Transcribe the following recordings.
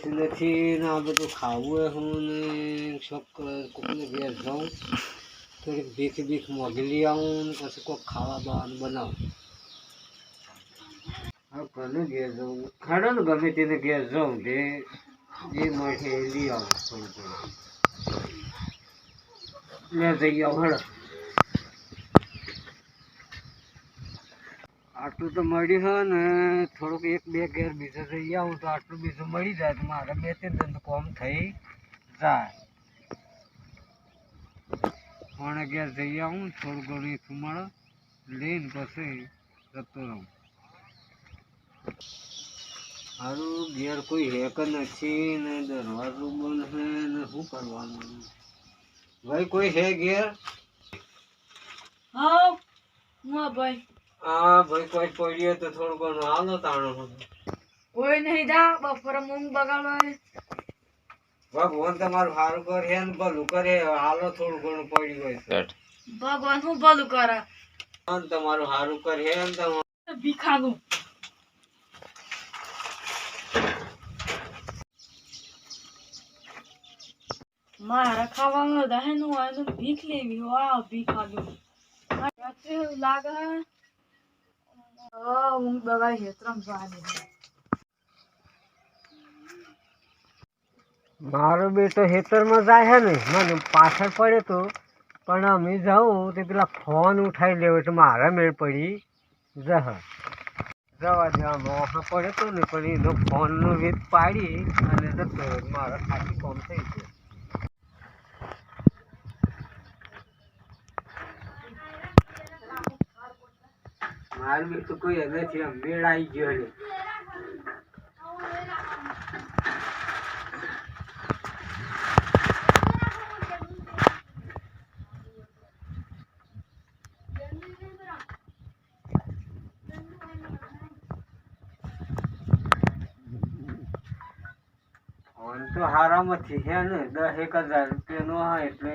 આવતી નથી ને આ બધું ખાવું હું ને કોકને ઘેર જાઉં થોડીક ભીખ મોગલી આવું ને પછી કોઈક ખાવા બાવાનું બનાવું. હવે કોને ઘેર જાઉં ખાડો ને ગમે તેને ઘેર જાઉં જે મળશે એ લઈ આવું થોડું થોડું લે જઈ આવું હળ. આટલું તો મળ્યું હોય ને થોડુંક એક બે ઘેર બીજું જઈ આવું તો આટલું બીજું મળી જાય તો મારે બે ત્રણ કોમ થઈ જાય. કોણે ઘેર જઈ આવું થોડું ઘણું સુમાડો લઈને પછી જતો રહું. સારું ઘેર કોઈ હેક નથી ને દરવાજો બંધ છે ને શું કરવાનું ભાઈ? કોઈ છે ઘેર? હા ભાઈ. હા ભાઈ કોઈ પડ્યો તો થોડું ઘણું હાલો તાણો. કોઈ નહીં જા બપોરે મૂંગ બગાડવા. ભગવાન તમારું સારું કરે ને ભલું કરે હાલો થોડું ઘણું પડ્યું હોય. ભગવાન શું ભલું કરે? તમારું સારું કરે ને તમારું ભીખાનું મારા ખાવાનું દહેનું હોય તો ભીખ લેવી હોય ભીખાનું રાત્રે લાગે ઊંઘ બગાડી હેતરમ જવાની. મારો બેટો ખેતરમાં જાય છે ને મને પાછળ પડે તો પણ અમે જાઉં તે પેલા ફોન ઉઠાવી લેવો એટલે મારા મેળ પડી જવા દેવામાં ઓહા પડે તો ને પણ એનો ફોનનો વેદ પાડી અને જતો મારા ખાલી કોમ થઈ ગયો. મારું બેટું કોઈ નથી આમ મેળ આવી ગયો ને. ફોન તો હારામાંથી છે ને 10,000 રૂપિયાનો હોય એટલે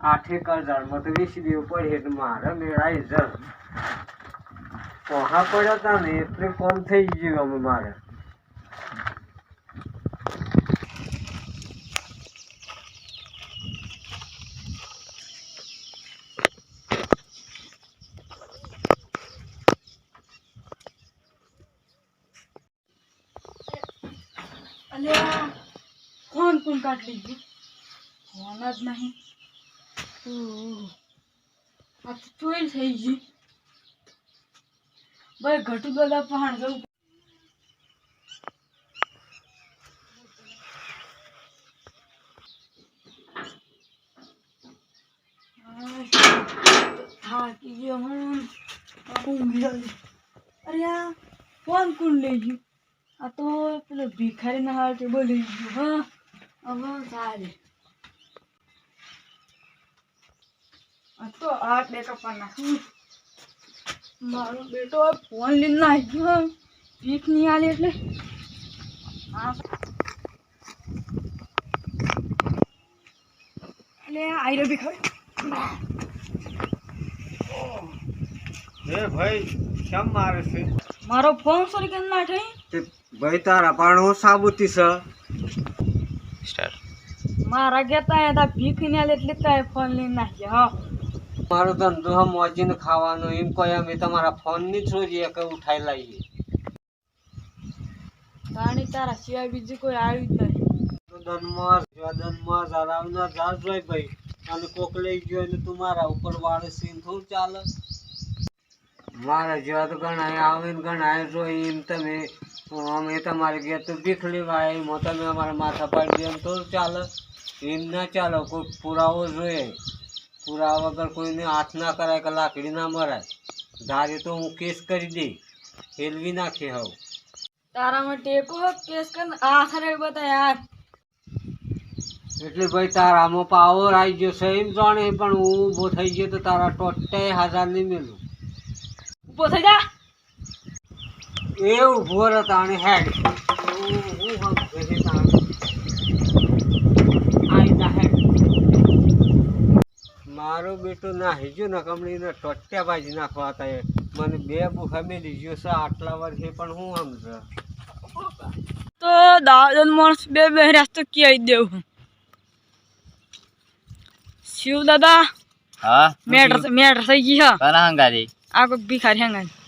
8,000 તો વેચી દેવું પડે એટલે મારા મેળાઈ જ પોહા પડ્યા હતા ને એટલે કોમ થઈ ગયું અમે મારે. અલ્યા ફોન કોણ કાઢ લીધું? ફોન જ નહીં. આ તો ચોરી થઈ ગઈ. ભાઈ ઘટું બધા પહાણ જવું. થાકી ગયો હું ઊંઘી જલ્દી. અરે આ ફોન કોણ લઈ ગયું? આ તો પેલો ભિખારી ના હાલ ટેબલ લઈ ગયું. હા હવે ચાલે. આ તો આ બે કપા નાખું. મારો બેટો ફોન લઈને નાખી ગયો. ભીખ નહીં આલે એટલે એટલે આઈ રહ્યો ભિખારી. ભાઈ કેમ મારે છે? મારો ફોન સોરી કેમ ના થઈ? ભાઈ તારા પાણો સાબુતી છે. મારા કહેતા હતા ભીખ નહીં આલે એટલે તારે ફોન લઈને નાખ્યા. હા મારો ધંધો મોજીને ખાવાનો એમ કોઈ અમે તમારા ફોન ની ચોરીએ કે ઉઠાઈ લાવીએ. તાણી તારા સિવાય બીજું કોઈ આવ્યું જ નહીં. દનમાં જરાવ ના જા જોઈ ભાઈ અને કોક લઈ ગયો એટલે તું મારા ઉપર વાળે સીન થોડું ચાલે. મારા જેવા તો ઘણા આવે ને ઘણા જોઈ એમ તમે અમે તમારે ઘેર તો ભીખ લેવા એમાં તમે અમારા માથા પાડી દે એમ થોડું ચાલે. એમ ના ચાલો કોઈ પુરાવો જોઈએ. પુરાવા વગર કોઈને હાથ ના કરાય કે લાકડી ના મરાય. ધારે તો હું કેસ કરી દઈ હેલવી નાખે હવે. તારામાં ટેકો કેસ કર આ ખરે બતા યાર. એટલે ભાઈ તારામાં પાવર આવી ગયો છે એમ જાણે પણ હું ઊભો થઈ ગયો તો તારા ટોટે 1,000 નહીં મેલું. ઊભો થઈ જા. એ ઊભો રહે તાણે હેડ મારો બેટો ના હિજો ને કમળીને ટોટ્યા બાજી નાખવા હતા. મને 2 બુખા મેલી ગયો છે આટલા વર્ષે પણ હું સમજ તો દાદન માણસ બે રહ્યા તો કહી દેવું શિવ દાદા હા મેટર થઈ ગઈ હા કના હંગારી આ કોઈ ભિખારી હંગાઈ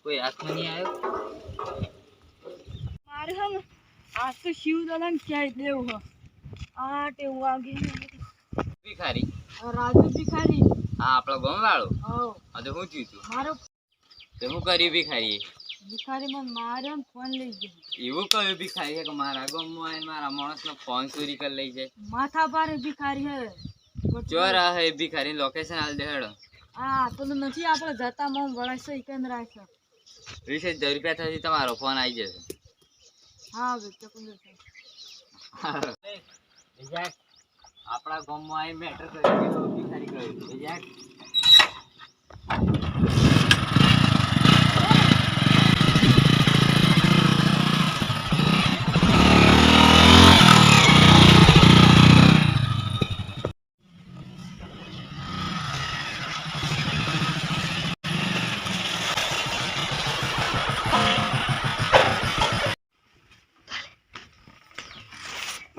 કોઈ હાથમાં નહીં આવ્યો મારે છે ને આજ તો શિવ દાદા ને ક્યાંય દેવું હ આ ટેવું વાગી ભિખારી રાજુ ભિખારી હા આપણો ગામ વાળો હવ હા તો શું થયું તું મારો તો શું કર્યું ભિખારીએ ભિખારી મને માર્યો ને ફોન લઈ ગયો એવું કયું ભિખારી છે કે મારા ગામમાં આવીને મારા માણસનો ફોન ચોરી કરી લઈ જાય માથા પારે ભિખારી હે ચોર હે ભિખારી લોકેશન હાલ દે હેડો હા પેલું નથી આપણે જતા મોમ વળાશે એકંદ રાખે 20,000 રૂપિયા થશે તમારો ફોન આવી જશે હા ચકુંદર આપણા ગામમાં આવી મેટર કર્યું ભિખારી કર્યું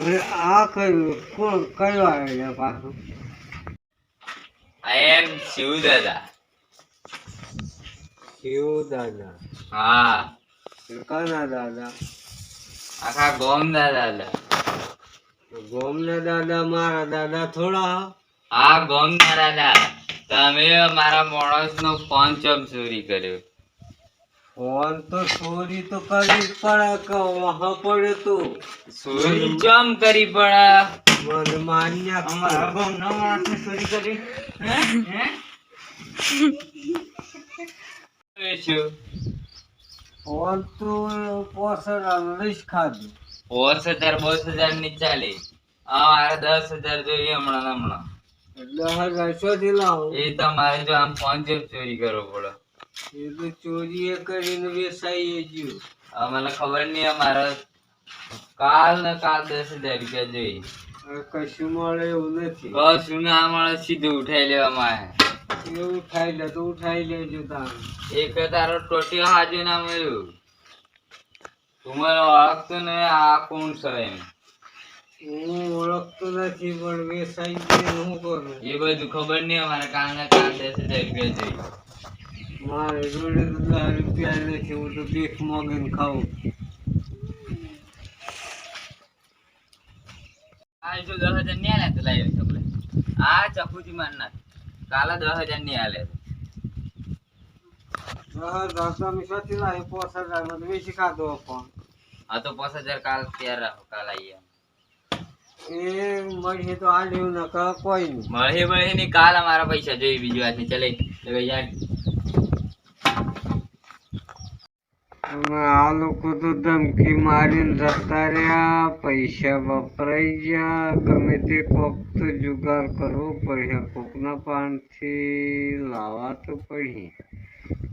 અરે આ કયું કોણ કયો આવ્યો પાછું આઈ એમ શિવ દાદા શિવ દાદા હા કના દાદા આખા ગામ દાદા ગોમના દાદા મારા દાદા થોડા આ ગામ દાદા તમે મારા માણસનો ફોન ચમ ચોરી કર્યો ફોન તો ચોરી તો કરવી જ પડે કે વહા પડે તો ચોરી ચમ કરી પડા મને માન્ય અમારા ગામના માણસને ચોરી કરી શું ફોન તો પોસડ લઈશ ખાધું 5,000 ની ચાલે આ મારે 10,000 જોઈએ હમણાં 10,000 શોધી લાવો એ તમારે જો આમ ફોન ચમ ચોરી કરવો પડે એ તો ચોરી કરીને વેસાઈ ગયું મને ખબર નહીં અમારે કાલ 10,000 રૂપિયા જોઈએ હવે કશું મળે એવું નથી કશું ના મળે સીધું ઉઠાઈ લેવામાં એ ઉઠાઈ લે તો ઉઠાઈ લેજો તારે એક તારો ટોટી હાજુ ના મળ્યું તું મને ઓળખતો ને આ કોણ છે એમ હું ઓળખતો નથી પણ વેસાઈ ગયું શું કરું એ બધું ખબર નહીં અમારે કાલ 10,000 રૂપિયા જોઈએ મારે જોડે તો 10 રૂપિયા નથી હું તો ભીખ મોગીને ખાઉં આ જો 10,000 નહીં આલે તો લાવ્યો છે આપણે આ ચકુથી માર નાખ કાલે 10,000 નહીં આલે તમે સાચી લાવી 5,000 માં વેચી ખાધો ફોન હા તો 5,000 કાલ તૈયાર રાખો કાલ આવીએ એ મળીએ તો આલ્યું ન ક કોઈ નહીં મળે નહીં કાલ અમારા પૈસા જોઈએ બીજી વાત નહીં ચલે તો યાર અને આ લોકો તો ધમકી મારીને જતા રહ્યા પૈસા વપરાઈ ગયા ગમે તે કોક તો જુગાર કરવો પડે કોકના પાનથી લાવવા તો પડી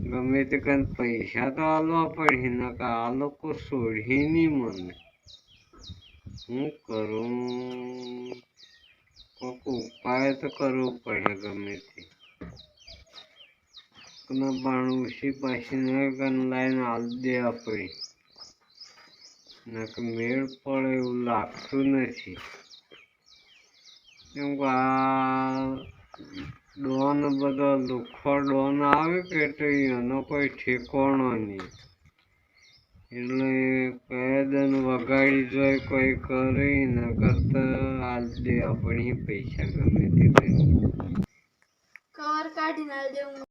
ગમે તે કંઈ પૈસા તો આલવા પડે ને કે આ લોકો છોડી નહીં મને શું કરું કોક ઉપાય તો કરવો પડે ગમે તે પણ ઉસી પાછી ન લાઈને હાલ દેવા પડી નકે મેળ પડે એવું લાગતું નથી કેમ કે આ ડોન બધો લુખો ડોન આવે કે તો એનો કોઈ ઠેકોણો નહીં એટલે કયદન વગાડી જોઈ કોઈ કરી ન કરતા હાલ દેવા પડી પૈસા ગમે તે કરી કવર કાઢીને આલ દેવું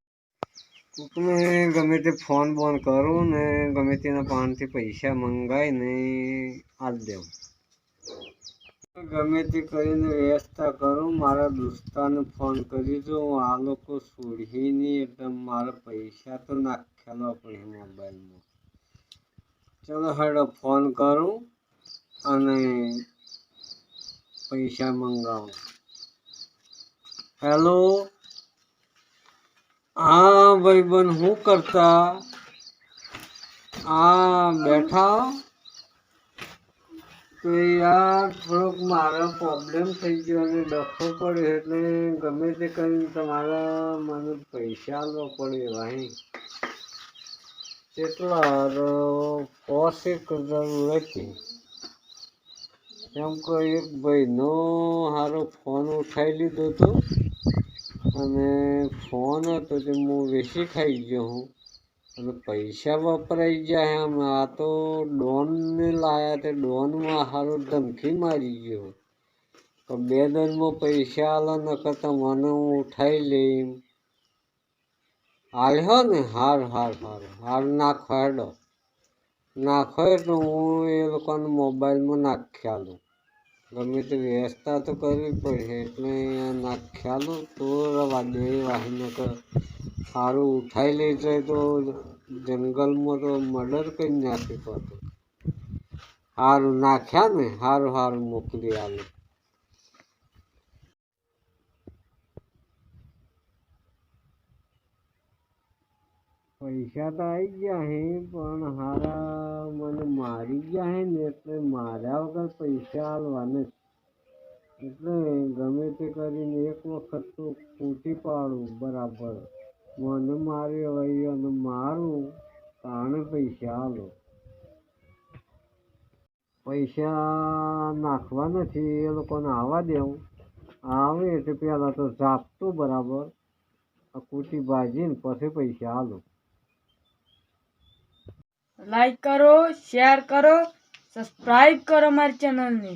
કોકને ગમે તે ફોન બોન કરું ને ગમે તેના પાનથી પૈસા મંગાવીને આલ દેવું ગમે તે કરીને વ્યવસ્થા કરું મારા દોસ્તાને ફોન કરી દઉં આ લોકો છોડી નહીં એટલે મારા પૈસા તો નાખે નાખેલો પછી મોબાઈલમાં. ચલો હેડો ફોન કરું અને પૈસા મંગાવું. હેલો, હા ભાઈબંધ, શું કરતા? હા બેઠા. તો યાર થોડોક મારો પ્રોબ્લેમ થઈ ગયો અને ડખો પડ્યો એટલે ગમે તે કરીને તમારે મને પૈસા આપવા પડે ભાઈ. કેટલા 5,000 હતી. એમ કે એક ભાઈનો સારો ફોન ઉઠાવી લીધો હતો અને ફોન હતો તે હું વેચી ખાઈ ગયો હું અને પૈસા વપરાઈ ગયા એમ. આ તો ડોનને લાયા તે ડોનમાં સારો ધમકી મારી ગયો તો 2 દિનમાં પૈસા આલો નકર તમને હું ઉઠાવી લઈશ. હાલ્યો ને? હાર નાખો હેડો. નાખો એટલે હું એ લોકોને મોબાઈલમાં નાખી આલું. ગમે તે વ્યવસ્થા તો કરવી પડશે એટલે નાખી આલું તો રવા દે વાહી નકર સારું ઉઠાવી લઈ જાય તો જંગલમાં તો મર્ડર કરી નાખી પડતું. સારું નાખ્યા ને? સારું મોકલી આલું. પૈસા તો આવી ગયા હે પણ હારા મને મારી ગયા હે ને એટલે માર્યા વગર પૈસા આલવાના. એટલે ગમે તે કરીને એક વખત તો ફૂટી પાડું બરાબર. મને માર્યો હોય અને મારું તાણે પૈસા આલો. પૈસા નાખવા નથી, એ લોકોને આવવા દેવું. આવે એટલે પહેલાં તો ઝાપતું બરાબર, કૂટી ભાજીને પછી પૈસા આલો. લાઈક કરો, શેર કરો, સબસ્ક્રાઇબ કરો મારી ચેનલને.